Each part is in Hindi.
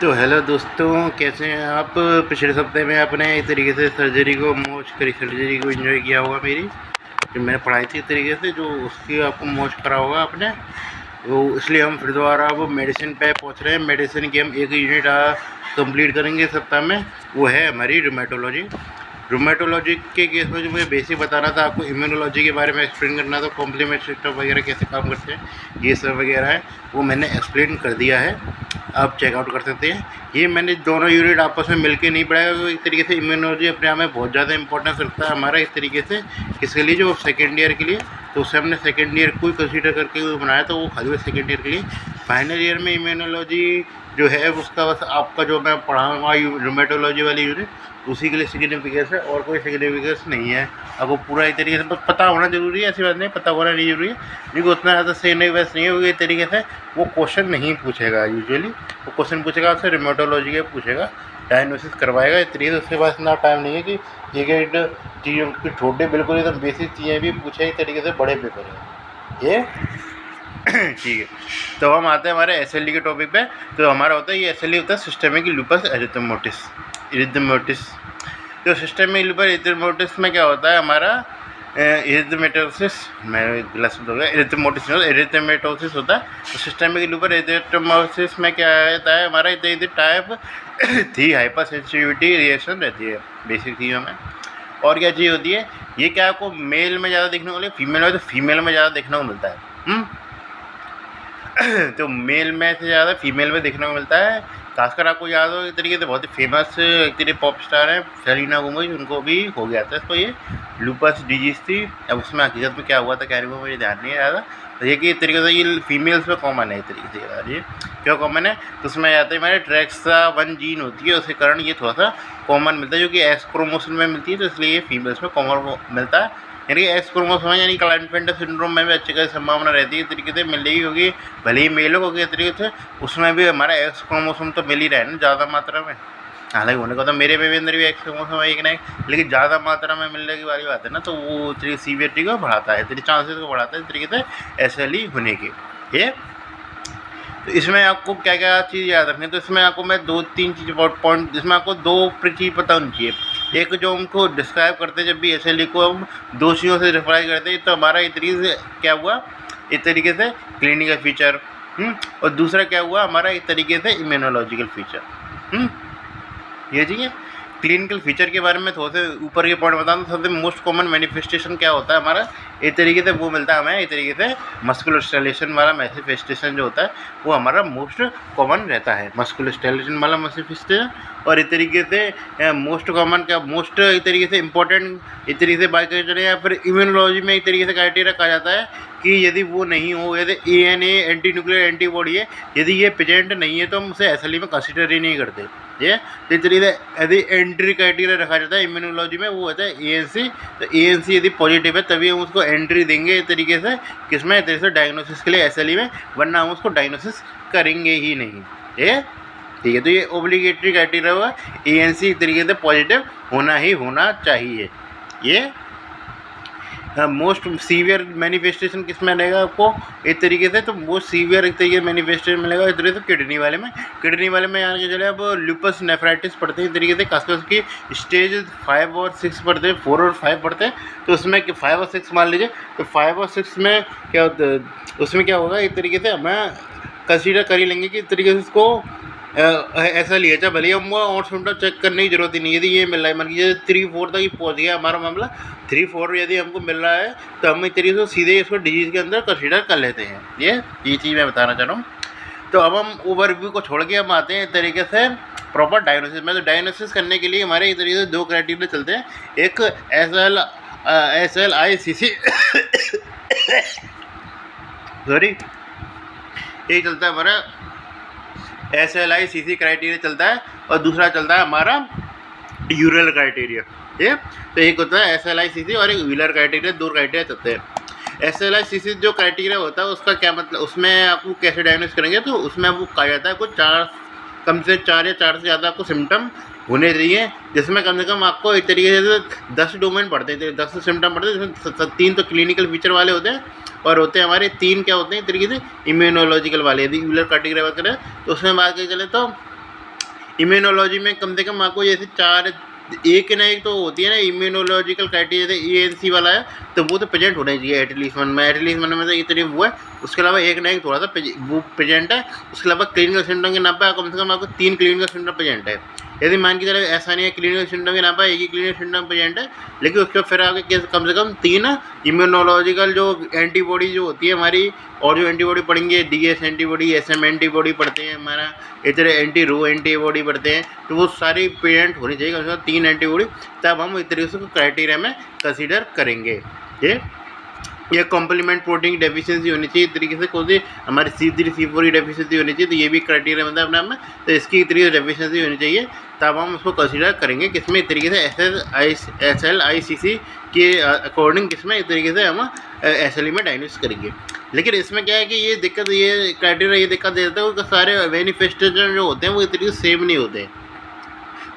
तो हेलो दोस्तों, कैसे हैं आप। पिछले हफ्ते में आपने एक तरीके से सर्जरी को मौज करी, सर्जरी को एंजॉय किया होगा मेरी जो मैंने पढ़ाई थी, एक तरीके से जो उसकी आपको मौज करा होगा आपने। तो इसलिए हम फिर दोबारा अब मेडिसिन पे पहुंच रहे हैं। मेडिसिन की हम एक यूनिट कंप्लीट करेंगे इस सप्ताह में, वो है हमारी रूमेटोलॉजी। रूमेटोलॉजी के केस में जो मुझे बेसिक बताना था आपको, इम्यूनोलॉजी के बारे में एक्सप्लेन करना था, कॉम्प्लीमेंट सिस्टम वगैरह कैसे काम करते हैं, ये सब वगैरह है वो मैंने एक्सप्लेन कर दिया है, आप चेकआउट कर सकते हैं। ये मैंने दोनों यूनिट आपस में मिलके नहीं पढ़ाया। तो एक तरीके से इम्यूनोलॉजी अपने आप में बहुत ज़्यादा इंपॉर्टेंस रखता है हमारा इस तरीके से, किसके लिए, जो सेकेंड ईयर के लिए। तो उससे हमने सेकेंड ईयर को कंसीडर करके बनाया, तो वो खाली सेकेंड ईयर के लिए। फाइनल ईयर में इम्यूनोलॉजी जो है उसका बस आपका जो मैं पढ़ाऊँगा रूमेटोलॉजी वाली यूनिट, उसी के लिए सिग्निफिकेंस है, और कोई सिग्निफिकेंस नहीं है। आपको पूरा एक तरीके से बस पता होना जरूरी है, ऐसी बात नहीं, पता होना नहीं जरूरी है, लेकिन उतना ज़्यादा सिग्निफिकेंस नहीं है, क्योंकि एक तरीके से वो क्वेश्चन नहीं पूछेगा यूजुअली। वो क्वेश्चन पूछेगा आपसे रूमेटोलॉजी के पूछेगा, डायग्नोसिस करवाएगा इस तरीके से। उसके पास इतना टाइम नहीं है कि एक चीज़ों की छोटे बिल्कुल एकदम बेसिक चीज़ें भी पूछे इस तरीके से, बड़े पेपर है ये। ठीक है, तो हम आते हैं हमारे एसएलई के टॉपिक पे। तो हमारा होता है ये एसएलई होता है सिस्टेमिक लूपस एरिथेमेटोसिस। तो सिस्टेमिक लूपस एरिथेमेटोसिस में क्या होता है हमारा, एरिथेमेटोसिस, मैं गलत शब्द हो गया, एरिथेमेटोसिस होता है। तो सिस्टेमिक लूपस एरिथेमेटोसिस में क्या होता है हमारा, टाइप थी हाइपर सेंसिटिविटी रिएक्शन रहती है बेसिक चीज़ों में। और क्या चीज़ होती है, ये क्या आपको मेल में ज़्यादा देखने को मिले, फीमेल में, तो फीमेल में ज़्यादा देखने को मिलता है। तो मेल में से ज़्यादा फीमेल में देखने को मिलता है। खासकर आपको याद हो एक तरीके से बहुत ही फेमस एक तरीके पॉप स्टार है सेलिना गोमेज, उनको भी हो गया था इसको ये लूपस डिजीज़ थी। अब उसमें हकीकत में क्या हुआ था क्या मुझे ध्यान नहीं है ज़्यादा। तो ये कि एक तरीके से ये फीमेल्स में कॉमन है एक तरीके से यार। ये क्यों कॉमन है, तो उसमें आता है हमारे ट्रैक्सा1 जीन होती है, उसके कारण ये थोड़ा सा कॉमन मिलता है, जो कि एक्स क्रोमोसोम में मिलती है, तो इसलिए ये फीमेल्स में कॉमन मिलता है। यानी एक्स क्रोमोसोम यानी क्लाइनफेल्टर सिंड्रोम में भी अच्छी खासी संभावना रहती है तरीके से मिलने की, क्योंकि भले ही मेलों को के तरीके से उसमें भी हमारा एक्स क्रोमोसोम तो मिल ही रहा है ना ज़्यादा मात्रा में। हालांकि होने को तो मेरे में भी अंदर भी एक्स क्रोमोसोम है एक ना एक, लेकिन ज़्यादा मात्रा में मिलने की वाली बात है ना, तो वो तरीके सीवियरिटी को बढ़ाता है, तरीके चांसेस को बढ़ाता है इस तरीके से एसएलई होने के। ये तो इसमें आपको क्या क्या चीज़ याद रखनी है, तो इसमें आपको मैं 2-3 चीज़ पॉइंट, जिसमें आपको 2 चीज़ पता होनी चाहिए। एक जो हमको डिस्क्राइब करते हैं, जब भी एसएलई को हम 2 चीज़ों से डिस्क्राइब करते हैं, तो हमारा एक तरीके से क्या हुआ, एक तरीके से क्लिनिकल फीचर, और दूसरा क्या हुआ हमारा एक तरीके से इम्यूनोलॉजिकल फीचर। ये चीज़ है। क्लिनिकल फीचर के बारे में थोड़ा से ऊपर के पॉइंट बताऊँ तो सबसे मोस्ट कॉमन मैनिफेस्टेशन क्या होता है हमारा, एक तरीके से वो मिलता है हमें एक तरीके से मस्कुलर स्टाइलेशन वाला मैनिफेस्टेशन जो होता है वो हमारा मोस्ट कॉमन रहता है, मस्कुलर स्टाइलेशन वाला मैनिफेस्टेशन। और एक तरीके से मोस्ट कॉमन क्या, मोस्ट एक तरीके से इंपॉर्टेंट एक तरीके से बात करें या फिर इम्यूनोलॉजी में एक तरीके से क्राइटेरिया कहा जाता है कि यदि वो नहीं हो, यदि एएनए एंटी न्यूक्लियर एंटीबॉडी है, यदि ये प्रेजेंट नहीं है तो हम उसे एसएलई में कंसिडर ही नहीं करते। ये तो इस तरीके से यदि एंट्री क्राइटेरिया रखा जाता है इम्यूनोलॉजी में, वो होता है एएनसी। तो एएनसी यदि पॉजिटिव है तभी हम उसको एंट्री देंगे इस तरीके से, किसमें, इस तरीके से डायग्नोसिस के लिए एसएलई में, वरना हम उसको डायग्नोसिस करेंगे ही नहीं। ये ठीक है, तो ये ओब्लिगेटरी क्राइटेरिया हुआ, एएनसी एक तरीके से पॉजिटिव होना ही होना चाहिए। ये मोस्ट सीवियर मैनिफेस्टेशन किस में रहेगा आपको एक तरीके से, तो मोस्ट सीवियर एक तरीके मैनिफेस्टेशन मिलेगा इस तरीके से किडनी वाले में। किडनी वाले में यहाँ के चले अब लूपस नेफ्राइटिस पढ़ते हैं इस तरीके से, खासकर उसकी स्टेज 5 और 6 पढ़ते हैं, 4 और 5 पढ़ते हैं। तो उसमें 5 और 6 मान लीजिए, तो 5 और 6 में क्या होता है, उसमें क्या होगा एक तरीके से हमें कंसीडर कर ही लेंगे कि इस तरीके से इसको ऐसा लिया जाए, भले हम और सिम्टम चेक करने की जरूरत ही नहीं। यदि ये मिल रहा है, मान लीजिए 3-4 तक ही पहुँच गया हमारा मामला, 3-4 यदि हमको मिल रहा है तो हम एक तरीके से सीधे इसको डिजीज़ के अंदर कंसीडर कर लेते हैं। ये चीज़ मैं बताना चाह रहा हूँ। तो अब हम ओवरव्यू को छोड़ के हम आते हैं एक तरीके से प्रॉपर डायग्नोसिस में। तो डायग्नोसिस करने के लिए हमारे एक तरीके से 2 क्राइटेरिया चलते हैं, एक SLICC सॉरी, एक चलता है हमारा SLICC क्राइटेरिया चलता है, और दूसरा चलता है हमारा यूरल क्राइटेरिया। ये तो एक होता है SLICC और एक यूलर क्राइटेरिया, 2 क्राइटेरिया चलते हैं। SLICC जो क्राइटेरिया होता है उसका क्या मतलब, उसमें आपको कैसे डायग्नोस करेंगे, तो उसमें आपको कहा जाता है कुछ 4 कम से 4 या 4 से ज़्यादा आपको सिम्टम होने चाहिए, जिसमें कम से कम आपको एक तरीके से 10 डोमेन पढ़ते हैं, 10 सिम्टम पढ़ते हैं, जिसमें 3 तो क्लिनिकल फीचर वाले होते हैं, और होते हैं हमारे 3 क्या होते हैं एक तरीके से इम्यूनोलॉजिकल वाले। यदि यूलर क्राइटेरिया बात करें तो उसमें बात करें चले तो इम्यूनोलॉजी में कम से कम आपको जैसे चार, एक ना एक तो होती है ना इम्यूनोलॉजिकल क्राइटेरिया, जैसे ENC वाला है तो वो तो प्रेजेंट होना ही चाहिए एटलीस्ट वन में तो इतनी वो है। उसके अलावा एक ना एक थोड़ा सा वो प्रेजेंट है। उसके अलावा क्लिनिकल सिम्टम के नाम पर कम से कम आपको 3 क्लिनिकल सिम्टम प्रेजेंट है। यदि मान के चले ऐसा नहीं है क्लिनिकल सिम्टम के नाम पर एक ही क्लिनिकल सिम्टम प्रेजेंट है, लेकिन उसके फिर आगे कम से कम 3 इम्यूनोलॉजिकल जो एंटीबॉडी जो होती है हमारी, और जो एंटीबॉडी पढ़ेंगे DS एंटीबॉडी, SM एंटीबॉडी पढ़ते हैं हमारा, इस तरह एंटी-रो एंटीबॉडी पढ़ते हैं, तो वो सारी प्रेजेंट होनी चाहिए कम से कम 3 एंटीबॉडी, तब हम इस तरीके से क्राइटेरिया में कंसीडर करेंगे। ये कॉम्प्लीमेंट प्रोटीन डेफिशिएंसी होनी चाहिए इस तरीके से, कौन सी हमारी C3 C4 की डेफिशिएंसी होनी चाहिए, तो ये भी क्राइटेरिया मतलब अपने आप में, तो इसकी तरीके से डेफिशिएंसी होनी चाहिए, तब हम उसको कंसीडर करेंगे किसमें इस तरीके से SLICC के अकॉर्डिंग किसमें इस तरीके से हम SLE में डायग्नोसिस करेंगे। लेकिन इसमें क्या है कि ये दिक्कत, ये क्राइटेरिया ये दिक्कत देता है कि सारे मैनिफेस्टेशन जो होते हैं वो इस तरीके से सेम नहीं होते।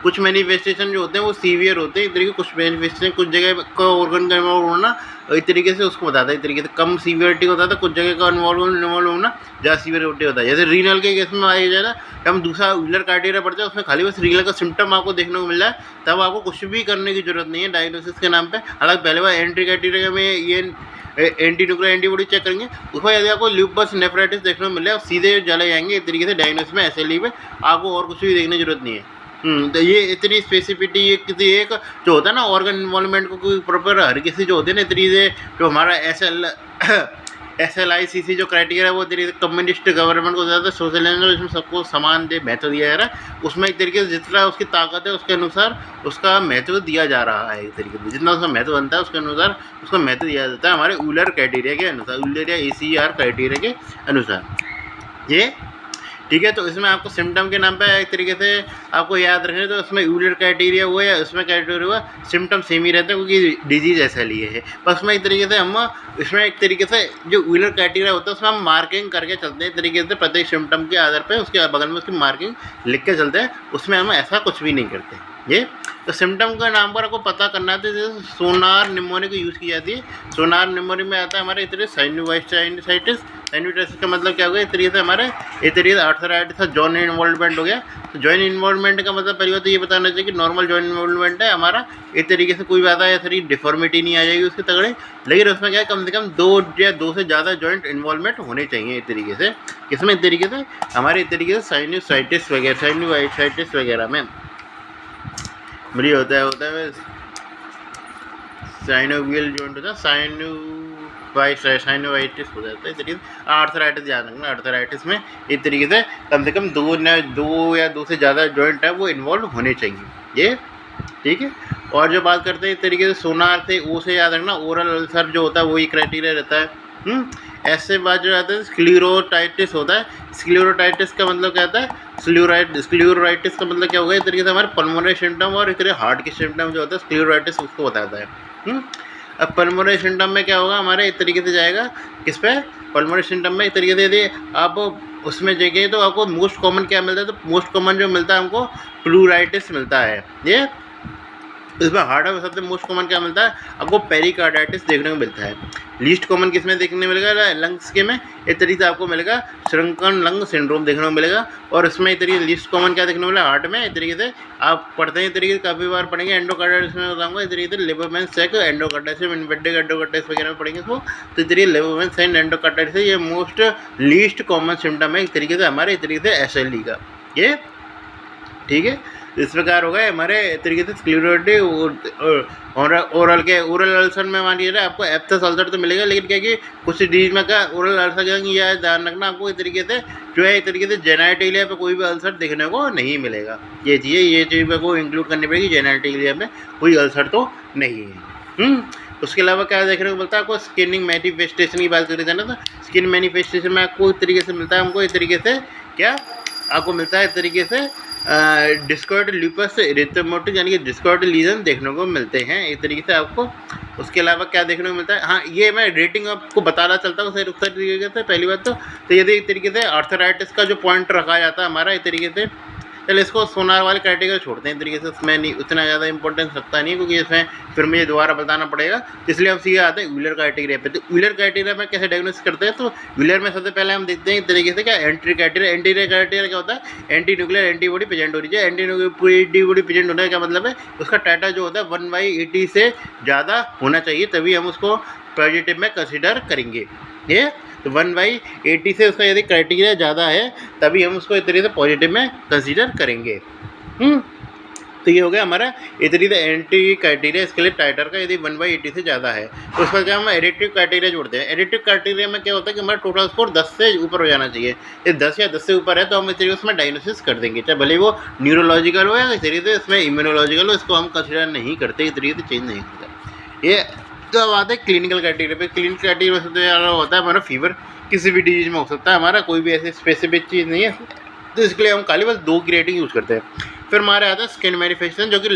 कुछ मैनिफेस्टेशन जो होते हैं वो सीवियर होते हैं इस तरीके, कुछ मैनिफेस्टेशन कुछ जगह का ऑर्गन का इन्वॉल्व होना इस तरीके से उसको बताता है, इस तरीके से कम सीवियरिटी होता था, कुछ जगह का इन्वॉल्व होना ज़्यादा सीवियरिटी होता है। जैसे रीनल के केस में आया जाए ना, हम दूसरा व्हीलर क्राइटेरिया पढ़ते हैं, उसमें खाली बस रीनल का सिम्टम आपको देखने को मिल रहा है, तब आपको कुछ भी करने की जरूरत नहीं है डायग्नोसिस के नाम पे। हालांकि पहले बार एंट्री क्राइटेरिया में ये एंटी न्यूक्लियर एंटीबॉडी चेक करेंगे, उसमें यदि आपको ल्यूपस नेफ्राइटिस देखने को मिल रहा है, आप सीधे चले जाएंगे इस तरीके से डायग्नोसिस में SLE में, आपको और कुछ भी देखने की जरूरत नहीं है। तो ये इतनी स्पेसिफिटी, ये किसी एक जो होता है ना ऑर्गन इन्वॉल्वमेंट को कोई प्रॉपर हर किसी जो होते हैं ना इतनी से, जो हमारा SLICC जो क्राइटेरिया है वो तरीके से कम्युनिस्ट गवर्नमेंट को ज़्यादा सोशलिज्म इसमें सबको समान महत्व दिया जा रहा है, उसमें एक तरीके से जितना उसकी ताकत है उसके अनुसार उसका महत्व दिया जा रहा है। एक तरीके से जितना उसका महत्व बनता है उसके अनुसार उसका महत्व दिया जाता है हमारे यूलर क्राइटेरिया के अनुसार, यूलर या ACR क्राइटेरिया के अनुसार। ये ठीक है। तो इसमें आपको सिम्टम के नाम पे एक तरीके से आपको याद रखना, तो इसमें यूलर क्राइटेरिया हुआ या उसमें क्राइटेरिया हुआ, सिम्टम सेम ही रहता है क्योंकि डिजीज ऐसा लिए है। बस में एक तरीके से हम इसमें एक तरीके से जो यूलर क्राइटेरिया होता है उसमें हम मार्किंग करके चलते हैं एक तरीके से, प्रत्येक सिम्टम के आधार पर उसके बगल में उसकी मार्किंग लिख के चलते हैं, उसमें हम ऐसा कुछ भी नहीं करते। ये तो सिम्टम का नाम पर आपको पता करना है, तो जैसे सोनार निमोनिक को यूज़ की जाती है। सोनार निमोनिक में आता है हमारे इतने साइनोवाइटिस। साइनोवाइटिस का मतलब क्या हो गया, इस तरीके से हमारे इस तरीके से आर्थराइटिस का जॉइंट इन्वॉल्वमेंट हो गया। तो जॉइंट इन्वॉल्वमेंट का मतलब पहली बात तो ये बताना चाहिए कि नॉर्मल जॉइंट इन्वॉल्वमेंट है हमारा, इस तरीके से कोई बात है ऐसी डिफॉर्मिटी नहीं आ जाएगी उसके तगड़े, लेकिन उसमें क्या है कम से कम 2 से ज़्यादा जॉइंट इन्वॉल्वमेंट होने चाहिए इस तरीके से। किसमें, इस तरीके से हमारे इस तरीके से साइनोसाइटिस वगैरह में मुझे होता है साइनोवियल जॉइंट होता है, साइनोवाइटिस हो जाता है इस तरीके से। आर्थराइटिस ध्यान रखना, आर्थराइटिस में इस तरीके से कम 2 या 2 से ज़्यादा जॉइंट है वो इन्वॉल्व होने चाहिए। ये ठीक है। और जो बात करते हैं इस तरीके से सोनार से, ओ से याद रखना, ओरल अल्सर जो होता है वही क्राइटेरिया रहता है। ऐसे बात जो आता है स्क्लेरोटाइटिस होता है। स्क्लेरोटाइटिस का मतलब क्या होता है, स्क्लेरोटाइटिस का मतलब क्या होगा, इस तरीके से हमारे पल्मोनरी सिम्टम और इस तरह हार्ट के सिम्टम जो होता है स्क्लेरोटाइटिस उसको बताता है। अब पल्मोनरी सिम्टम में क्या होगा हमारे इस तरीके से जाएगा किस पे, पल्मोनरी सिम्टम में इस तरीके से यदि आप उसमें देखें तो आपको मोस्ट कॉमन क्या मिलता है, तो मोस्ट कॉमन जो मिलता है हमको प्लूराइटिस मिलता है। ये इसमें हार्ट में सबसे मोस्ट कॉमन क्या मिलता है आपको, पेरिकार्डाइटिस देखने को मिलता है। लीस्ट कॉमन किसमें देखने मिलेगा, लंग्स के में इस तरीके से आपको मिलेगा श्रंकन लंग सिंड्रोम देखने को मिलेगा। और इसमें इस तरीके लीस्ट कॉमन क्या देखने को मिलेगा, हार्ट में इस तरीके से आप पढ़ते हैं, इस तरीके से काफ़ी बार पढ़ेंगे। एंडोकार्डाइटिस में बताऊंगा इस तरीके से लिबरमैन सेक एंडोकार्डाइटिस, इन्वेंटिक एंडोकार्डाइटिस वगैरह में पढ़ेंगे इसको, तो इस तरीके लिबरमैन सेक एंडोकार्डाइटिस ये मोस्ट लीस्ट कॉमन सिम्टम है इस तरीके से हमारे इस तरीके से SLE का। ये ठीक है। इस प्रकार होगा हमारे तरीके से स्क्लेरोटी ओरल अल्सर में मान लीजिए आपको एप्थस अल्सर तो मिलेगा, लेकिन क्या कि कुछ डिजीज में क्या ओरल अल्सर यह ध्यान रखना आपको इस तरीके से जो है इस तरीके से जेनाइटिलिया पे कोई भी अल्सर देखने को नहीं मिलेगा। ये चीज़ को इंक्लूड करनी पड़ेगी, जेनाइटिलिया में कोई अल्सर तो नहीं है। उसके अलावा क्या देखने को मिलता है आपको, स्किनिंग मैनिफेस्टेशन की बात करें ना, तो स्किन मैनिफेस्टेशन में आपको इस तरीके से मिलता है, हमको इस तरीके से क्या आपको मिलता है इस तरीके से डिस्कॉर्ड ल्यूपस एरिथेमेटोस यानी कि डिस्कॉर्ड लीजन देखने को मिलते हैं इस तरीके से आपको। उसके अलावा क्या देखने को मिलता है, हाँ ये मैं रेटिंग आपको बताना चलता हूँ सही तरीके से। पहली बात तो यदि एक तरीके से आर्थराइटिस का जो पॉइंट रखा जाता है हमारा इस तरीके से चलो इसको सोनार वाले क्राइटेरिया छोड़ते हैं तरीके से, इसमें नहीं उतना ज़्यादा इंपॉर्टेंस रखता नहीं क्योंकि इसमें फिर मुझे दोबारा बताना पड़ेगा, इसलिए हम सीधे आते हैं व्हीलर क्राइटेरिया पे। तो व्हीलर क्राइटेरिया में कैसे डायग्नोसिस करते हैं, तो व्हीलर में सबसे पहले हम देखते हैं एक तरीके से क्या एंट्री क्राइटेरिया। एंट्री क्राइटेरिया क्या होता है, एंटी न्यूक्लियर एंटीबॉडी प्रेजेंट होनी चाहिए। एंटी न्यूक्लियर एंटीबॉडी प्रेजेंट होने का मतलब है उसका टाटा जो होता है 1/80 से ज़्यादा होना चाहिए, तभी हम उसको पॉजिटिव में कंसिडर करेंगे। ये तो 1/80 से उसका यदि क्राइटेरिया ज़्यादा है तभी हम उसको इस तरीके से पॉजिटिव में कंसीडर करेंगे। तो ये हो गया हमारा इस तरीके से एंटी क्राइटेरिया इसके लिए टाइटर का, यदि 1/80 से ज़्यादा है। तो उसका क्या हम एडिटिव क्राइटेरिया जोड़ते हैं। एडिटिव क्राइटेरिया में क्या होता है कि हमारा टोटल स्कोर 10 से ऊपर हो जाना चाहिए। ये 10 या 10 से ऊपर है तो हम इस तरीके से उसमें डायग्नोसिस कर देंगे, चाहे भले वो न्यूरोलॉजिकल हो या इस तरीके से इसमें इम्यूनोलॉजिकल हो, इसको हम कंसिडर नहीं करते, इस तरीके से चेंज नहीं करते। ये तो अब आते हैं क्लिनिकल क्राइटेरिया पे। क्लिनिकल क्राइटेरिया में सबसे ज़्यादा होता है हमारा फीवर, किसी भी डिजीज में हो सकता है, हमारा कोई भी ऐसी स्पेसिफिक चीज़ नहीं है, तो इसके लिए हम खाली बस 2 की रेटिंग यूज़ करते हैं। फिर हमारे आता है स्किन मैनिफेस्टेशन, जो कि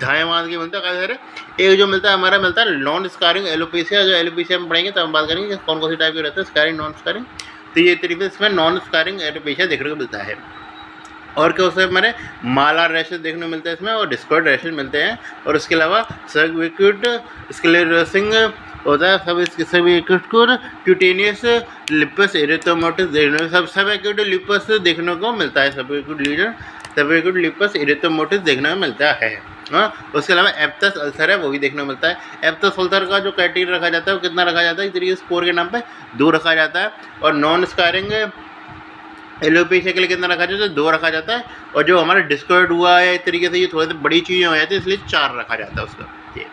धायमान के मिलता है काफ़ी सारे। एक जो मिलता है हमारा मिलता है नॉन स्कारिंग एलोपेशिया, जो एलोपेशिया में पढ़ेंगे तो हम बात करेंगे कौन कौन सी टाइप के रहते हैं, स्कारिंग नॉन स्कारिंग। तो ये तरीके से इसमें नॉन स्कारिंग एलोपेशिया देखने को मिलता है। और क्या उससे हमारे मालार रैशेज देखने को मिलते हैं इसमें, और डिस्कॉर्ड रैशेज मिलते हैं। और उसके अलावा सर्विक्यूट स्क्लेरोसिंग होता है, सब क्यूटेनियस लिपस एरिथ्रोमाटोस देखने सब एक्यूट लिपस देखने को मिलता है, सब एक्यूट लिपस एरिथ्रोमाटोस देखने को मिलता है। हाँ, उसके अलावा एप्थस अल्सर है वो भी देखने को मिलता है। एप्थस अल्सर का जो क्राइटेरिया रखा जाता है वो कितना रखा जाता है, इस तरीके से स्कोर के नाम पे 2 रखा जाता है। और नॉन स्कारिंग एलोपेशिया के लिए कितना रखा जाता है, 2 रखा जाता है। और जो हमारा डिस्कॉर्ड हुआ है इस तरीके से ये थोड़ी सी बड़ी चीज़ें हो जाती है, इसलिए 4 रखा जाता है उसका। ये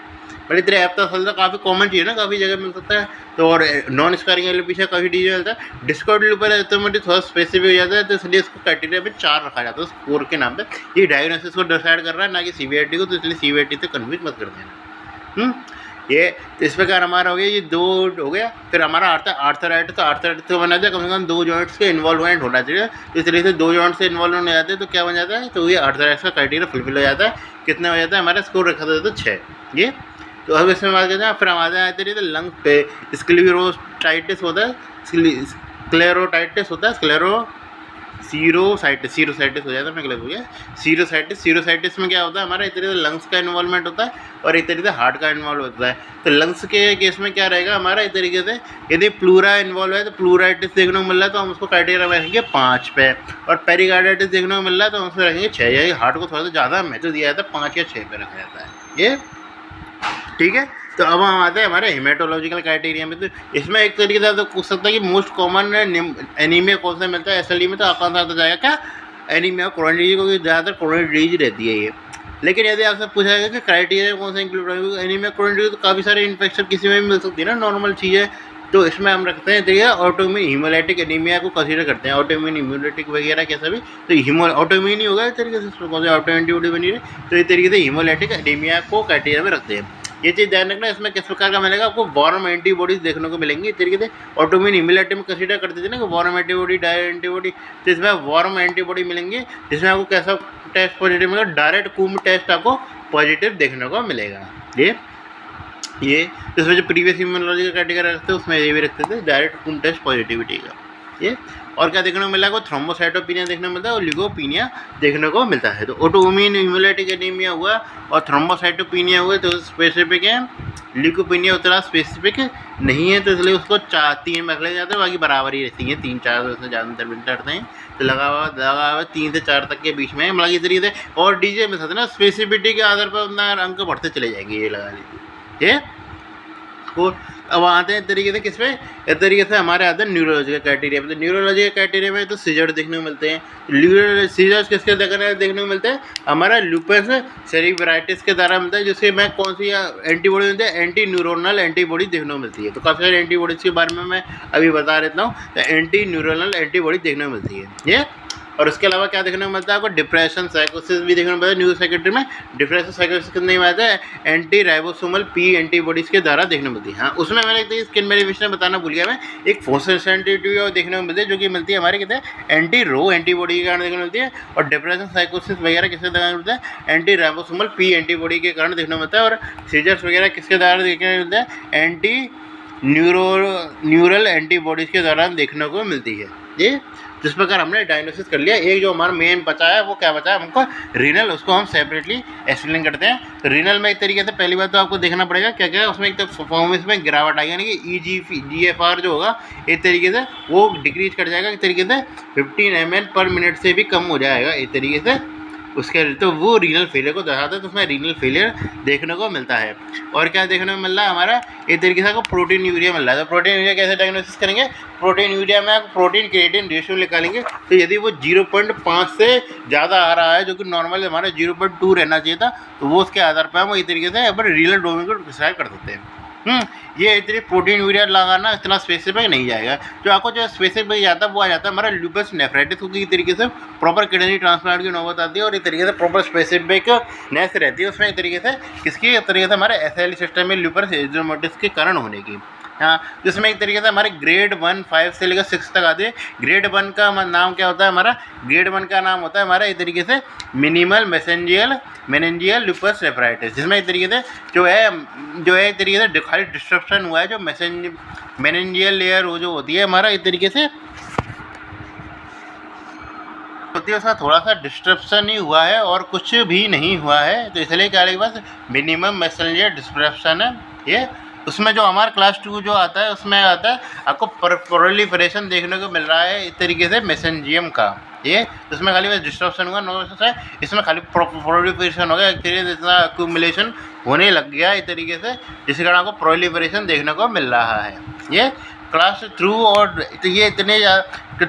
बड़ी तरह एप्थस अल्सर काफ़ी कॉमन चीज़ है ना, काफ़ी जगह मिल सकता है। तो और नॉन स्कारिंग एलोपेशिया काफ़ी चीज़ें मिलता है। डिस्कॉर्ड लूपर एरिथ्रोमाटोस थोड़ा स्पेसिफिक हो जाता है, तो इसलिए इसको क्राइटेरिया में 4 रखा जाता है स्कोर के नाम पे। ये डायग्नोसिस को डिसाइड कर रहा है ना कि सीवीआईटी को, तो इसलिए सीवीआईटी से कन्फ्यूज मत कर देना। ये इस प्रकार हमारा हो गया, ये 2 हो गया। फिर हमारा आता है आर्थराइटिस। तो आर्थराइटिस को बना दिया कम से कम 2 जॉइंट्स के इन्वॉल्वमेंट होना चाहिए। इस तरीके से 2 जॉइंट्स से इन्वॉल्वमेंट हो जाते हैं तो क्या बन जाता है, तो ये आर्थराइटिस का क्राइटेरिया फुलफिल हो जाता है। कितना हो जाता है हमारा स्कोर रखा था तो 6। ये तो अब इसमें बात करते हैं। फिर हम आते हैं तरीके लंग पे स्क्लेरोटाइटिस होता है, स्क्लेरोटाइटिस होता है, सीरोसाइटिस हो जाता है, मैं गलत हो गया। सीरोसाइटिस में क्या होता है हमारा, एक तरीके से लंग्स का इन्वॉल्वमेंट होता है और एक तरीके से हार्ट का इन्वॉल्व होता है। तो लंग्स के केस में क्या रहेगा हमारा, एक तरीके से यदि प्लूरा इन्वॉल्व है तो प्लूराइटिस देखने को मिल रहा है तो हम उसको क्राइटेरिया में रखेंगे 5 पे। और पेरिकार्डाइटिस देखने को मिल रहा है तो हम उसको रखेंगे 6। यानी हार्ट को थोड़ा सा ज़्यादा महत्व दिया जाता है, 5 या 6 पे रखा जाता है। ये ठीक है। तो अब हम आते हैं हमारे हेमेटोलॉजिकल क्राइटेरिया में। तो इसमें एक तरीके से तो पूछ सकता है कि मोस्ट कॉमन एनीमिया कौन सा मिलता है एसएलई में, तो आसान आता जाएगा क्या, एनीमिया क्रोनिक डिजीज, क्योंकि ज़्यादातर क्रोनिक डिजीज रहती है ये। लेकिन यदि आपसे पूछा जाएगा कि क्राइटेरिया कौन सा इंक्लूड करेंगे, एनीमिया क्रोनिक डिजीज तो काफ़ी सारे इन्फेक्शन किसी में भी मिल सकती है ना, नॉर्मल चीज़ है। तो इसमें हम रखते हैं देखिए ऑटोइम्यून हीमोलाइटिक एनीमिया को कंसीडर करते हैं, ऑटोइम्यून हीमोलाइटिक वगैरह कैसा भी। तो ऑटोइम्यून ही होगा इस तरीके से, इसमें कौन से ऑटो एंटीबॉडी बनी है, तो इस तरीके से हीमोलाइटिक एनीमिया को क्राइटेरिया में रखते हैं। ये चीज़ ध्यान रखना, इसमें किस प्रकार का मिलेगा आपको, वार्म एंटीबॉडीज देखने को मिलेंगी। इस तरीके से ऑटोइम्यून हीमोलाइटिक में कंसीडर करते थे ना कि वार्म एंटीबॉडी डायरेक्ट एंटीबॉडी, तो इसमें वार्म एंटीबॉडी मिलेंगे जिसमें आपको कैसा टेस्ट पॉजिटिव मिलेगा, डायरेक्ट कूम टेस्ट आपको पॉजिटिव देखने को मिलेगा। ये तो इसमें जो प्रीवियस इम्यूनोलॉजी का क्राइटेरिया रखते हैं उसमें ये भी रखते थे डायरेक्ट कूम टेस्ट पॉजिटिविटी का। ये और क्या देखने को मिला है, थ्रोम्बोसाइटोपिनिया देखने को मिलता है और ल्यूकोपिनिया देखने को मिलता है। तो ऑटोइम्यून हीमोलाइटिक एनीमिया हुआ और थ्रोम्बोसाइटोपिनिया हुआ तो स्पेसिफिक है, ल्यूकोपिनिया उतना स्पेसिफिक नहीं है, तो इसलिए उसको 3 में रख ले जाते हैं, बाकी बराबर ही रहती हैं 3-4 से ज़्यादातर मिनट रहते हैं। तो लगा हुआ 3 से 4 तक के बीच में, मतलब इस तरीके से। और डीजे में साथ ना स्पेसिफिटी के आधार पर अपना अंक बढ़ते चले जाएंगे, ये लगा लीजिए। ये और अब आते हैं तरीके से किस पे, इस तरीके से हमारे आते हैं न्यूरोलॉजी का क्राइटेरिया में। तो न्यूरोलॉजी के क्राइटेरिया में तो सीजर देखने को मिलते हैं। सीजर्स किसके देखने को मिलते हैं, हमारा लूपस सेरिब्राइटिस के द्वारा मिलता है, जिसके में कौन सी एंटीबॉडी मिलती है, एंटी न्यूरोनल एंटीबॉडी देखने को मिलती है। तो काफ़ी सारी एंटीबॉडीज़ के बारे में मैं अभी बता देता हूँ। तो एंटी न्यूरोनल एंटीबॉडी देखने को मिलती है ये। और उसके अलावा क्या देखने को मिलता है आपको, डिप्रेशन साइकोसिस भी देखने को मिलता है। न्यूरो साइकेट्री में डिप्रेशन साइकोसिस कितने में आता है, एंटी राइबोसोमल पी एंटीबॉडीज़ के द्वारा देखने को मिलती है। हाँ, उसमें मैंने एक स्किन मैनिफेस्टेशन बताना भूल गया मैं, एक फोर्सल सेंसिटिविटी देखने को मिलती है, जो कि मिलती है हमारे कहते हैं एंटी रो एंटीबॉडी के कारण देखने को मिलती है। और डिप्रेशन साइकोसिस वगैरह किसके द्वारा मिलता है, एंटी राइबोसोमल पी एंटीबॉडी के कारण देखने को मिलता है। और सीजर्स वगैरह किसके द्वारा देखने को मिलता है, एंटी न्यूरल एंटीबॉडीज़ के दौरान देखने को मिलती है। ये जिस प्रकार हमने डायग्नोसिस कर लिया। एक जो हमारा मेन बचा है वो क्या बचा है हमको, रीनल, उसको हम सेपरेटली एक्सप्लेन करते हैं। तो रीनल में एक तरीके से पहली बात तो आपको देखना पड़ेगा क्या क्या है उसमें, एक तो परफॉर्मेंस में गिरावट आएगी, यानी कि EGFR जो होगा एक तरीके से वो डिक्रीज कर जाएगा, एक तरीके से 15 ml पर मिनट से भी कम हो जाएगा एक तरीके से उसके, तो वो रीनल फेलियर को दर्शाता है। तो उसमें रीनल फेलियर देखने को मिलता है। और क्या देखने को मिल रहा है हमारा, एक तरीके से आपको प्रोटीन यूरिया मिल रहा है। तो प्रोटीन यूरिया कैसे डायग्नोसिस करेंगे, प्रोटीन यूरिया में आप प्रोटीन क्रिएटिन रेशियो निकालेंगे। तो यदि वो 0.5 से ज़्यादा आ रहा है, जो कि नॉर्मल हमारा 0.2 रहना चाहिए था, तो वो उसके आधार पर हम एक तरीके से अपन रीनल डोमेन को डिसाइड कर सकते हैं। ये इतनी प्रोटीन यूरिया लगाना इतना स्पेसिफिक नहीं जाएगा। जो आपको जो स्पेसिफिक जाता है वो आ जाता है हमारा लूपस नेफ्राइटिस, क्योंकि इस तरीके से प्रॉपर किडनी ट्रांसप्लांट की नौबत आती है और इस तरीके से प्रॉपर स्पेसिफिकनेस रहती है उसमें, एक तरीके से किसकी, एक तरीके से हमारे SIL सिस्टम में लूपस एरिथेमेटोस के कारण होने की। हाँ, जिसमें एक तरीके से हमारे ग्रेड 1 5 से लेकर 6 तक आते हैं। ग्रेड 1 का नाम क्या होता है हमारा, ग्रेड 1 का नाम होता है हमारा एक तरीके से मिनिमल मेसेंजियल लूपस नेफ्राइटिस, जिसमें एक तरीके से जो है एक तरीके से खाली डिस्ट्रप्शन हुआ है, जो मेनेंजियल लेयर वो जो होती है हमारा एक तरीके से होती है, उसका थोड़ा सा डिस्ट्रप्शन ही हुआ है और कुछ भी नहीं हुआ है। तो इसलिए क्या है, बस मिनिमम मेसेंजियल डिस्ट्रप्शन है ये। उसमें जो हमारा क्लास 2 जो आता है उसमें आता है आपको प्रोलिफरेशन देखने को मिल रहा है इस तरीके से मेसेंजियम का, ये उसमें खाली बस डिस्ट्रप्शन हुआ, नो है इसमें खाली प्रोलिफरेशन हो गया, एक तरीके से इतना एक्यूमुलेशन होने लग गया इस तरीके से, जिसके कारण आपको प्रोलिफरेशन देखने को मिल रहा है। ये क्लास 3 और तो ये इतने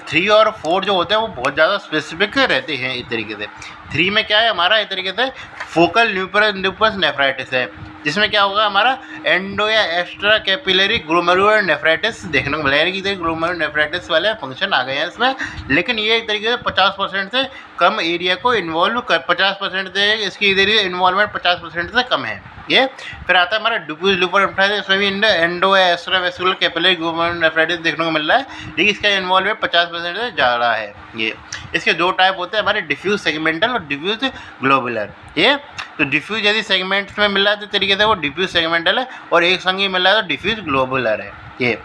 3 और 4 जो होते हैं वो बहुत ज़्यादा स्पेसिफिक रहते हैं इस तरीके से। 3 में क्या है हमारा एक तरीके से फोकल ल्यूपस नेफ्राइटिस है, जिसमें क्या होगा हमारा एंडो या एक्स्ट्रा कैपिलरी ग्लोमेरुलर नेफ्राइटिस देखने को मिला, यानी कि ग्लोमेरुलर नेफ्राइटिस वाले फंक्शन आ गए हैं इसमें। लेकिन ये एक तरीके से 50% से कम एरिया को इन्वॉल्व कर, 50% से इसकी इधर इन्वॉल्वमेंट 50% से कम है ये। फिर आता है हमारा डिफ्यूज लूपस नेफ्राइटिस, इसमें भी एंडो या extra vascular capillary glomerular nephritis देखने को मिल रहा है, लेकिन इसका इन्वॉल्वमेंट 50% से ज़्यादा है ये। इसके दो टाइप होते हैं हमारे, डिफ्यूज सेगमेंटल और डिफ्यूज ग्लोबुलर ये। तो डिफ्यूज यदि सेगमेंट्स में मिल रहा है तो तरीके से वो डिफ्यूज सेगमेंटल है, और एक संग ही मिल रहा है तो डिफ्यूज ग्लोबुलर है ये।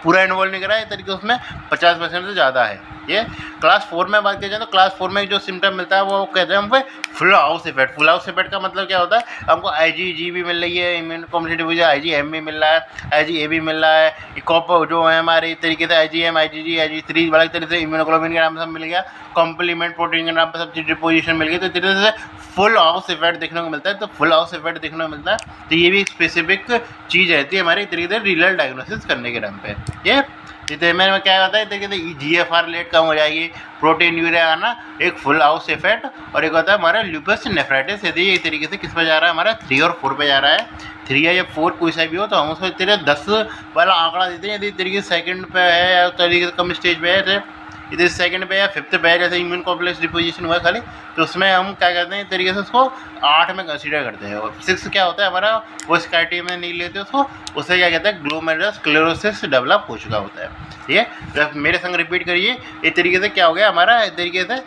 पूरा इन्वॉल्व नहीं करा है तरीके उसमें 50% से ज़्यादा है ये। क्लास 4 में बात की जाए तो क्लास 4 में जो सिम्टम मिलता है वो कहते हैं हम full house effect. Full house effect का मतलब क्या होता है, हमको IgG भी मिल रही है, इम्यून कॉम्पिटिटिव IgM भी मिल रहा है, IgA भी मिल रहा है, कॉपर जो है हमारे तरीके से IgM IgG IgG बड़ा तरीके से इम्यूनोग्लोबिन के नाम से सब मिल गया, कॉम्प्लीमेंट प्रोटीन के नाम पर सब चीज़ डिपोजिशन मिल गई, तो तरीके से फुल हाउस इफेक्ट देखने को मिलता है। तो फुल हाउस इफेक्ट देखने को मिलता है, तो ये भी एक स्पेसिफिक चीज़ रहती है हमारे तरीके से रीनल डायग्नोसिस करने के नाम पे ये। डिटरमिनेंट में क्या होता है तरीके से GFR रेट कम हो जाएगी, प्रोटीन यूरिया आना, एक फुल हाउस इफेक्ट, और एक होता है हमारा लूपस नेफ्राइटिस। यदि ये तरीके से किस पे जा रहा है हमारा 3 और 4 पे जा रहा है, 3 या 4 कोई सा भी हो, तो हम उसको तेरे 10 वाला आंकड़ा देते हैं। यदि तरीके से सेकंड पे है या तरीके से कम स्टेज पे है, इधर सेकंड पे या 5th पे है, जैसे इम्यून कॉम्प्लेक्स डिपोजिशन हुआ खाली, तो उसमें हम क्या करते हैं तरीके से उसको 8 में कंसीडर करते हैं। और 6 क्या होता है हमारा, वो इस क्राइटेरिया में नहीं लेते उसको, उससे क्या कहते हैं ग्लोमेरुलर स्क्लेरोसिस डेवलप हो चुका होता है, ठीक है। तो मेरे संग रिपीट करिए, इस तरीके से क्या हो गया हमारा, इस तरीके से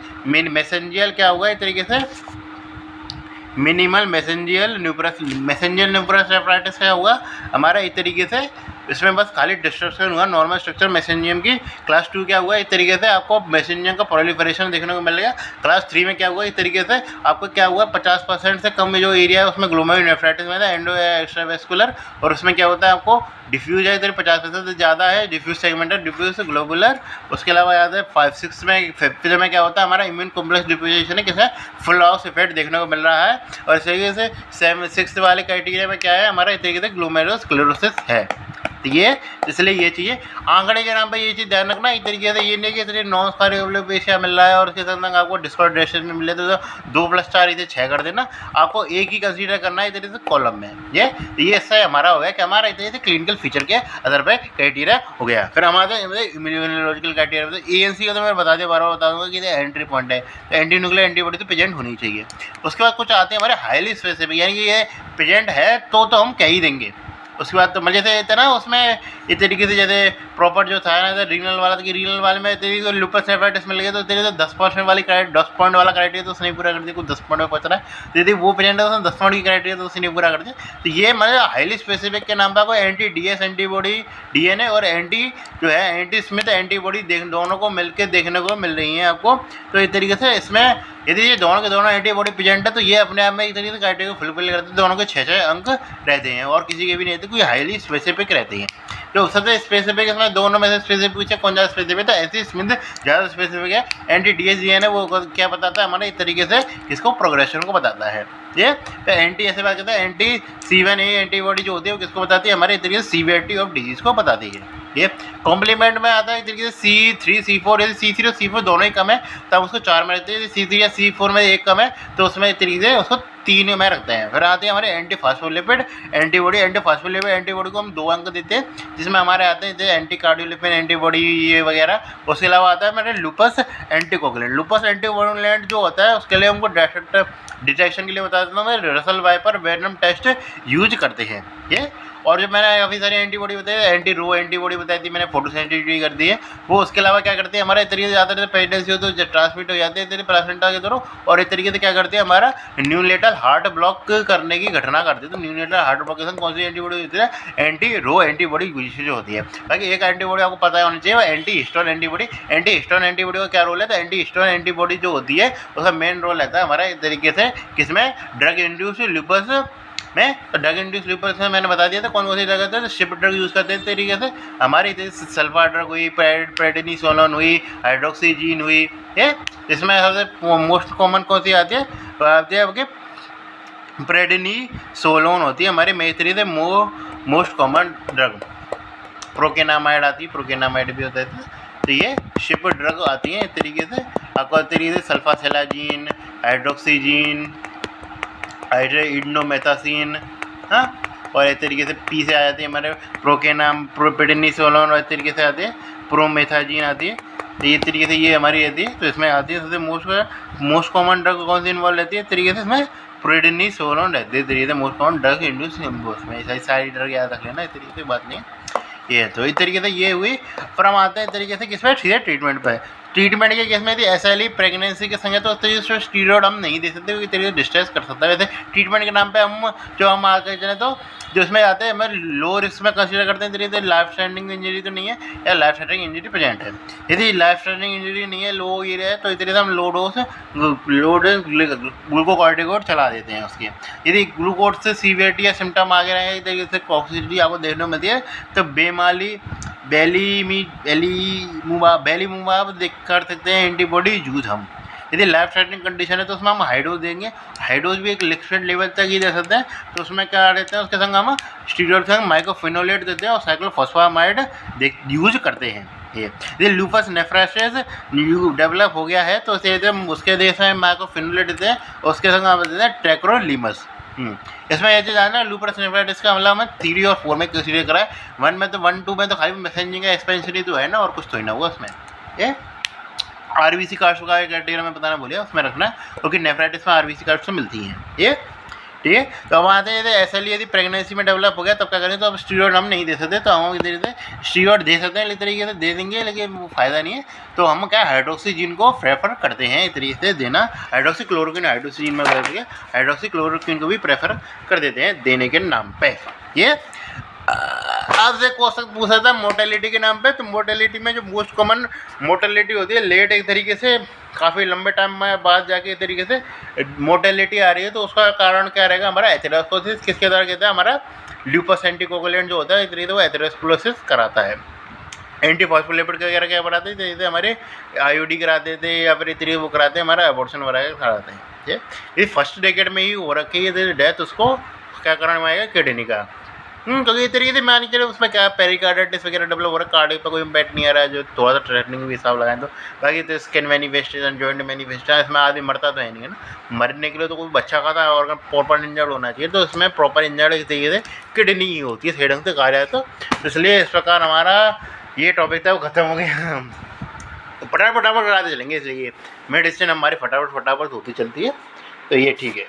मेसेंजियल क्या होगा, इस तरीके से मिनिमल मेसेंजियल न्यूपरस नेफ्राइटिस क्या होगा हमारा इस तरीके से, इसमें बस खाली डिस्ट्रक्शन हुआ, नॉर्मल स्ट्रक्चर मैसेंजियम की। क्लास 2 क्या हुआ इस तरीके से आपको मैसेंजियम का प्रोलिफरेशन देखने को मिलेगा। क्लास 3 में क्या हुआ इस तरीके से आपको क्या हुआ 50% से कम में जो एरिया है उसमें ग्लोमेरुलर नेफ्राइटिस में था, एंडो या एक्स्ट्रावेस्कुलर, और उसमें क्या होता है आपको डिफ्यूज है इधर 50% से ज़्यादा है, डिफ्यूज सेगमेंटल, डिफ्यूज ग्लोबुलर। उसके अलावा याद है 5-6 में 5th में क्या होता है हमारा इम्यून कॉम्प्लेक्स डिपोजिशन है, किसा फुल हाउस इफेक्ट देखने को मिल रहा है। और इस तरीके से 6th वाले क्राइटेरिया में क्या है हमारा इस तरीके से ग्लोमेरुलर स्क्लेरोसिस है। तो ये इसलिए ये चीज़ें आंकड़े के नाम पे ये चीज़ ध्यान रखना, इस तरीके से ये नहीं कि इतने नॉन स्क्वायर एशिया मिल रहा है और उसके साथ आपको डिस्कॉर्डेशन में मिले तो 2+4 इसे 6 कर देना, आपको एक ही कंसीडर करना है इस तरीके से कॉलम में। ये इससे हमारा हो गया कि हमारा इस तरीके से क्लिनिकल फीचर के आधार पर क्राइटेरिया हो गया। फिर हमारे इम्यूनोलॉजिकल क्राइटेरिया ANC का तो मैं बता दूँगा कि एंट्री पॉइंट है, तो एंटी न्यूक्लियर एंटीबॉडी तो प्रेजेंट होनी चाहिए। उसके बाद कुछ आते हैं हमारे हाईली स्पेसिफिक, यानी कि ये प्रेजेंट है तो हम कह ही देंगे, उसके बाद तो जैसे था ना उसमें इस तरीके से जैसे प्रॉपर जो था ना रीजनल वाला था कि रीजनल वाले में तेरी को लूपस नेफ्राइटिस मिल गया तो तेरे तो 10% वाली 10 पॉइंट वाला क्राइटेरिया तो उसने पूरा कर दिया, कुछ 10 पॉइंट में पहुंच रहा है यदि वो पेशेंट है उसने 10 पॉइंट की क्राइटेरिया तो उसने पूरा कर दिया। तो ये मतलब हाईली स्पेसिफिक के नाम पर आपको एंटी डीएस एंटीबॉडी डीएनए और एंटी जो है एंटी स्मिथ एंटीबॉडी दोनों को मिलकर देखने को मिल रही है आपको। तो इस तरीके से इसमें यदि ये दोनों के दोनों एंटीबॉडी प्रेजेंट है तो ये अपने आप में एक तरीके से क्राइटेरिया फुलफिल करते हैं, दोनों के 6-6 अंक रहते हैं और किसी के भी नहीं रहते, कोई हाईली स्पेसिफिक रहते हैं। जो सबसे स्पेसिफिक इसमें दोनों में से स्पेसिफिक पूछे कौन ज़्यादा स्पेसिफिक है, ऐसी स्मिथ ज़्यादा स्पेसिफिक है। एंटी डीएसजीएन है वो क्या बताता है हमारे इस तरीके से किसको प्रोग्रेशन को बताता है। ये तो एंटी ऐसे बात करते हैं एंटी C1A एंटीबॉडी जो होती है वो किसको बताती है हमारे इस तरीके से सीवियरिटी ऑफ डिजीज़ को बताती है। ये कॉम्प्लीमेंट में आता है एक तरीके से C3 C4, यदि C3 और C4 दोनों ही कम है तब उसको 4 में रखते हैं, यदि C3 या C4 में एक कम है तो उसमें एक तरीके से उसको 3 में रखते हैं। फिर आते हैं हमारे anti phospholipid antibody. Anti phospholipid antibody को हम 2 अंक देते हैं जिसमें हमारे आते हैं जैसे एंटी कार्डियोलिपिन एंटीबॉडी ये वगैरह। उसके अलावा आता है हमारे लूपस एंटीकोगुलेंट। लूपस एंटीकोगुलेंट जो होता है उसके लिए हमको डिटेक्शन के लिए बता देता हूँ मैं Russell viper venom test use करते हैं ये। और जो मैंने काफ़ी सारी एंटीबॉडी बताई, एंटी रो एंटीबॉडी बताई थी मैंने, फोटोसेंसिटिविटी कर दी है वो। उसके अलावा क्या करते हैं हमारे तरीके से ज़्यादा प्रेगनेंसी हो तो ट्रांसमिट हो जाते हैं तेरे प्लासेंटा के थ्रू, और इस तरीके से क्या करते हैं हमारा न्यूनेटल हार्ट ब्लॉक करने की घटना करते हैं। तो न्यूनेटल हार्ट ब्लॉकेशन कौन सी एंटीबॉडी होती है, एंटी रो एंटीबॉडी जो होती है। बाकी एक एंटीबॉडी आपको पता होनी चाहिए वो anti histone antibody. Anti histone antibody का क्या रोल है, तो एंटी हिस्टोन एंटीबॉडी जो होती है उसका मेन रोल रहता है हमारा इस तरीके से किसमें, ड्रग इंड्यूस लूपस में। तो ड्रग इंड्यूस लूपस में मैंने बता दिया था कौन कौन सी ड्रग है, तो शिप ड्रग यूज़ करते हैं तरीके से हमारी सल्फा ड्रग हुई, प्रेडनिसोलोन हुई, हाइड्रोक्सीजीन हुई है। इसमें सबसे मोस्ट कॉमन कौन सी आती है, तो आती है आपकी प्रेडनिसोलोन होती है हमारी मेरी तरीके से मोस्ट कॉमन ड्रग। प्रोकेनामाइड आती है, प्रोकेनामाइड भी होता है। तो ये शिप ड्रग आती हैं इस तरीके से आपको तरीके से सल्फासेलाजीन, हाइड्रोक्सीजीन, इंडोमेथासिन, हाँ, और इस तरीके से पी से आ जाती है हमारे प्रोपेडिनिसोलोन, और इस तरीके से आती है प्रोमेथाजीन आती है। तो ये तरीके से ये हमारी रहती है। तो इसमें आती है सबसे मोस्ट कॉमन ड्रग कौन सी इन्वॉल्व रहती है तरीके से, इसमें प्रेडनिसोलोन रहती है तरीके से मोस्ट कॉमन ड्रग इंड्यूस में। सारी ड्रग याद रख लेना, इस तरीके से बात नहीं ये। तो इस तरीके से ये हुई। फिर हम आते हैं इस तरीके से किसमें, सीधे ट्रीटमेंट पर। ट्रीटमेंट के केस में यदि SLE प्रेगनेंसी के संगे तो उस तरीके से स्टीरॉयड हम नहीं दे सकते, क्योंकि तरीके से डिस्ट्रेस कर सकता है। वैसे ट्रीटमेंट के नाम पे हम आगे चले तो जो इसमें आते हैं हमें लो रिस्क में कंसीडर करते हैं तरीके से लाइफ थ्रेटनिंग इंजरी तो नहीं है या लाइफ थ्रेटनिंग इंजरी प्रेजेंट है। यदि लाइफ थ्रेटनिंग इंजरी नहीं है, लो ये है, तो इस तरीके से हम लो डोज ग्लूकोकॉर्टिकोइड चला देते हैं उसकी। यदि ग्लूकोज से सीवियरिटी या सिम्टम आगे रहे इस तरीके से टॉक्सिसिटी आपको देखने को मिलती है तो बेलीमुबाब देख कर सकते हैं एंटीबॉडी यूज हम। यदि लाइफ थ्रेटनिंग कंडीशन है तो उसमें हम हाइडोज देंगे। हाइडोज भी एक लिक्विड लेवल तक ही दे सकते हैं। तो उसमें क्या देते हैं, उसके संग हम स्टीरॉयड के संग माइक्रोफिनोलेट देते हैं और साइक्लोफॉस्फामाइड यूज करते हैं। ये लूपस नेफ्राइटिस डेवलप हो गया है तो उसके देश में माइक्रोफिनोलेट देते हैं, उसके संग हम देते हैं ट्रैक्रोलीमस। इसमें ये चीज़ आना लूपस नेफ्राइटिस का हमला हमें 3 और 4 में कंसीडर करा है। 1 में तो 1, 2 में तो खाली मैसेंजिंग का एक्सपेंशन ही तो है ना, और कुछ तो ही ना हुआ उसमें। ये RBC कार्ड्स का क्राइटेरिया में बताना बोलिए उसमें रखना, क्योंकि नेफ्राइटिस में RBC कार्ड्स तो मिलती हैं ये, ठीक है। तो अब आते हैं SLE यदि प्रेगनेंसी में डेवलप हो गया तब क्या करें, तो अब स्टीरॉयड हम नहीं दे सकते, तो हम इस तरीके से स्टीरॉयड दे सकते हैं, इस तरीके से दे देंगे लेकिन वो फ़ायदा नहीं है। तो हम क्या हाइड्रोक्सीजीन को प्रेफर करते हैं इस तरीके से देना। हाइड्रोक्सीक्लोरोक्विन हाइड्रोक्सीजीन में बदल के हाइड्रोक्सीक्लोरोक्विन को भी प्रेफर कर देते हैं देने के नाम पे। ये आपसे क्वेश्चन पूछा था मोर्टेलिटी के नाम पे। तो मोर्टेलिटी में जो मोस्ट कॉमन मोर्टेलिटी होती है लेट, एक तरीके से काफ़ी लंबे टाइम में बाद जाके एक तरीके से मोर्टेलिटी आ रही है, तो उसका कारण क्या रहेगा हमारा एथेरोस्क्लेरोसिस। किसके द्वारा कहता है, हमारा लूपस एंटीकोगुलेंट जो होता है इस तरीके से वो एथेरोस्क्लेरोसिस कराता है। एंटी फॉस्फोलिपिड वगैरह क्या कराते हैं, जैसे हमारे IUD कराते थे या फिर इस तरीके वो कराते हैं हमारा एबॉर्शन वगैरह कराते हैं। ये फर्स्ट डेकेड में ही हो रखी है डेथ, उसको क्या कारण आएगा, किडनी का। क्योंकि इस तरीके से मान के चलो उसमें क्या पेरिकार्डाइटिस वगैरह डेवलप हो रहा है, कार्डियक पर कोई इम्पैक्ट नहीं आ रहा है, जो थोड़ा सा थ्रेटनिंग भी हिसाब लगाएं तो। बाकी तो स्किन मैनिफेस्टेशन, जॉइंट मैनिफेस्टेशन, इसमें आदमी मरता तो है नहीं है ना। मरने के लिए तो कोई बच्चा खाता है ऑर्गन प्रॉपर इंजर्ड होना चाहिए, तो इसमें प्रॉपर इंजर्ड इस तरीके से किडनी ही होती है, सही ढंग से कहा जाए तो। इसलिए इस प्रकार हमारा ये टॉपिक था वो ख़त्म हो गया। फटाफट कराते चलेंगे, इसलिए मेडिसिन हमारी फटाफट होती चलती है, तो ये ठीक है।